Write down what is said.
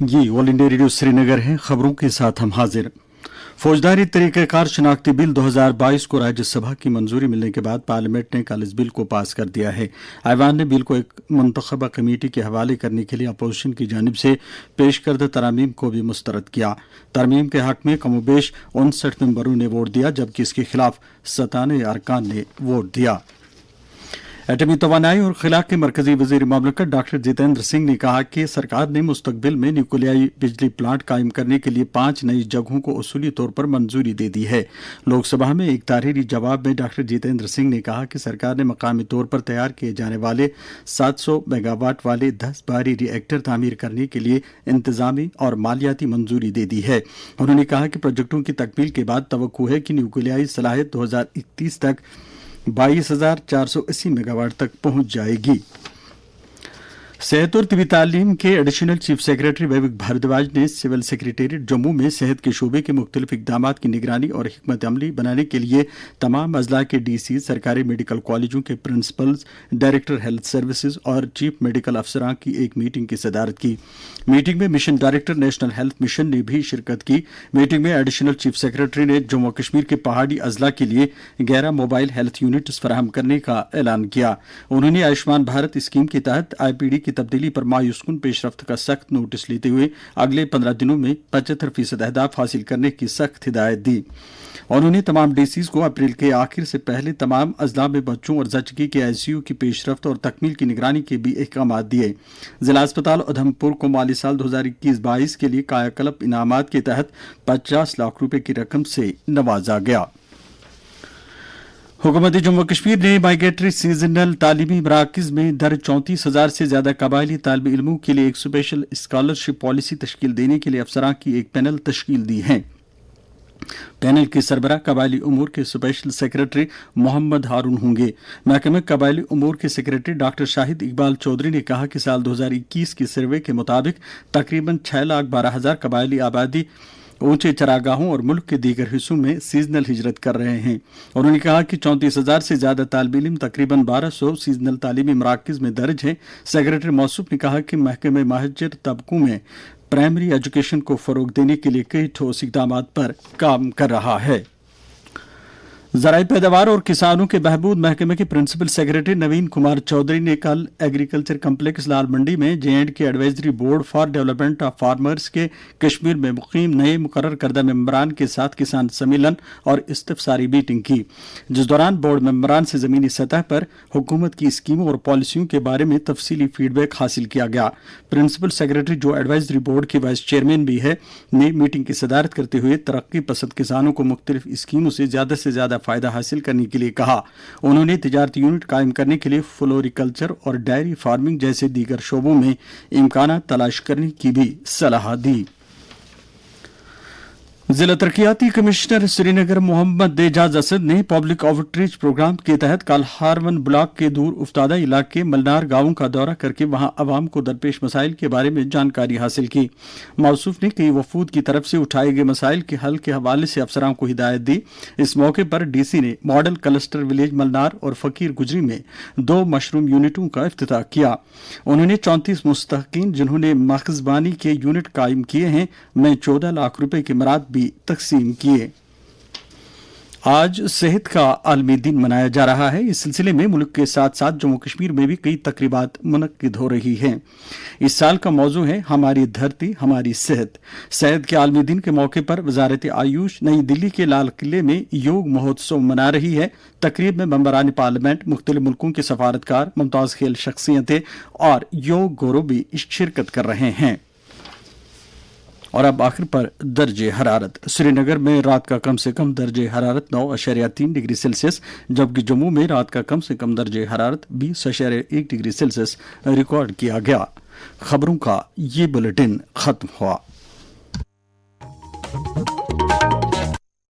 ये all India radio Srinagar है। खबरों के साथ हम हाजिर। फौजदारी तरीक़ाकार शनाख्ती बिल 2022 को राज्यसभा की मंजूरी मिलने के बाद पार्लियामेंट ने कल इस बिल को पास कर दिया है। ऐवान ने बिल को एक मुंतखबा कमेटी के हवाले करने के लिए अपोजिशन की जानिब से पेश करदा तरमीम को भी मुस्तरद किया। तरमीम के हक में कमोबेश 59 मेंबरों ने वोट दिया, जबकि इसके खिलाफ 97 अरकान ने वोट दिया। एटमी तवानाई और खिला के मरकजी वजीर मामलकत डॉक्टर जितेंद्र सिंह ने कहा कि सरकार ने मुस्तकबिल में न्यूक्लियाई बिजली प्लांट कायम करने के लिए 5 नई जगहों को उसूली तौर पर मंजूरी दे दी है। लोकसभा में एक तारीरी जवाब में डॉक्टर जितेंद्र सिंह ने कहा कि सरकार ने मकामी तौर पर तैयार किए जाने वाले 700 मेगावाट वाले 10 भारी रिएक्टर तामीर करने के लिए इंतजामी और मालियाती मंजूरी दे दी है। उन्होंने कहा कि प्रोजेक्टों की तकमील के बाद तवक्को है कि न्यूक्लियाई सलाहियत 2031 तक 22,480 मेगावाट तक पहुंच जाएगी। सेहत और तिबी तालीम के एडिशनल चीफ सेक्रेटरी वैविक भारद्वाज ने सिविल सेक्रेटेरिएट जम्मू में सेहत के शोबे के मुख्तलिफ इकदामात की निगरानी और हिकमत अमली बनाने के लिए तमाम अजला के DC, सरकारी मेडिकल कॉलेजों के प्रिंसिपल्स, डायरेक्टर हेल्थ सर्विसेज और चीफ मेडिकल अफसरान की एक मीटिंग की सदारत की। मीटिंग में mission director national health mission ने भी शिरकत की। मीटिंग में एडिशनल चीफ सेक्रेटरी ने जम्मू कश्मीर के पहाड़ी अजला के लिए 11 मोबाइल हेल्थ यूनिट्स फराहम करने का ऐलान किया। उन्होंने आयुष्मान भारत स्कीम के तहत IPD की तब्दीली पर मायूसकुन पेशरफ्त का सख्त नोटिस लेते हुए अगले 15 दिनों में 75% अहदाफ हासिल करने की सख्त हिदायत दी। उन्होंने तमाम DCs को अप्रैल के आखिर से पहले तमाम अजला में बच्चों और जच्चगी के ICU की पेशरफ्त और तकमील की निगरानी के भी अहकाम दिए। जिला अस्पताल उधमपुर को माली साल 2021-22 के लिए कायाकल्प इनामात के तहत 50 लाख रुपए की रकम से नवाजा गया। हुकूमत जम्मू कश्मीर ने माइग्रेटरी सीजनल तालीमी मराकज में दर्ज 34,000 से ज्यादा कबायली तालिब इल्मों के लिए एक स्पेशल स्कॉलरशिप पॉलिसी तश्कील देने के लिए अफसरान की एक पैनल तश्कील दी है। पैनल के सरबराह कबायली उमूर के स्पेशल सेक्रेटरी मोहम्मद हारून होंगे। महकमे कबायली उमूर के सेक्रेटरी डॉक्टर शाहिद इकबाल चौधरी ने कहा कि साल 2021 की सर्वे के मुताबिक तकरीबन 6,12,000 कबायली आबादी ऊंचे चरागाहों और मुल्क के दीगर हिस्सों में सीजनल हिजरत कर रहे हैं। उन्होंने कहा कि 34,000 से ज्यादा तालिब इल्म तकरीबन 1,200 सीजनल तालीमी मराकज में दर्ज हैं। सेक्रेटरी मौसूफ ने कहा कि महकमे महाजर तबकों में प्राइमरी एजुकेशन को फरोग देने के लिए कई ठोस इकदामात पर काम कर रहा है। ज़राई पैदावार और किसानों के बहबूद महकमे के प्रिंसिपल सेक्रेटरी नवीन कुमार चौधरी ने कल एग्रीकल्चर कम्प्लेक्स लाल मंडी में J&K advisory board for development of farmers के कश्मीर में मुकीम नए मुकर्रर करदा मेंबरान के साथ किसान सम्मेलन और इस्तफसारी मीटिंग की, जिस दौरान बोर्ड मेंबरान से जमीनी सतह पर हुकूमत की स्कीमों और पॉलिसियों के बारे में तफसीली फीडबैक हासिल किया गया। प्रिंसिपल सेक्रेटरी, जो एडवाइजरी बोर्ड के वाइस चेयरमैन भी है, ने मीटिंग की सदारत करते हुए तरक्की पसंद किसानों को मुख्तलिफ स्कीमों से ज्यादा फायदा हासिल करने के लिए कहा। उन्होंने तिजारती यूनिट कायम करने के लिए फ्लोरिकल्चर और डायरी फार्मिंग जैसे दीगर शोबों में इम्कानात तलाश करने की भी सलाह दी। जिला तरक्याती कमिश्नर श्रीनगर मोहम्मद एजाज असद ने पब्लिक आउटरीच प्रोग्राम के तहत कल हारवन ब्लॉक के दूर उफ्तादा इलाके मलनार गांवों का दौरा करके वहां अवाम को दरपेश मसाइल के बारे में जानकारी हासिल की। मौसूफ ने कई वफूद की तरफ से उठाए गए मसाइल के हल के हवाले से अफसरान को हिदायत दी। इस मौके पर DC ने मॉडल क्लस्टर विलेज मलनार और फकीर गुजरी में 2 मशरूम यूनिटों का इफ्तिताह किया। उन्होंने 34 मुस्तहकीन जिन्होंने मखजबानी के यूनिट कायम किए हैं में 14 लाख रुपए के मराद भी तकसीम किए। आज सेहत का आलमी दिन मनाया जा रहा है। इस सिलसिले में मुल्क के साथ साथ जम्मू कश्मीर में भी कई तकरीबात मुनक्किद हो रही हैं। इस साल का मौजू है हमारी धरती हमारी सेहत। सेहत के आलमी दिन के मौके पर वजारत आयुष नई दिल्ली के लाल किले में योग महोत्सव मना रही है। तकरीब में मेंबरान पार्लियामेंट, मुख्तलिफ मुल्कों के सफारतकार, मुमताज खेल शख्सियतें और योग गुरु भी शिरकत कर रहे हैं। और अब आखिर पर दर्जे हरारत। श्रीनगर में रात का कम से कम दर्जे हरारत 9.3 डिग्री सेल्सियस, जबकि जम्मू में रात का कम से कम दर्जे हरारत 20.1 डिग्री सेल्सियस रिकॉर्ड किया गया। खबरों का ये बुलेटिन खत्म हुआ।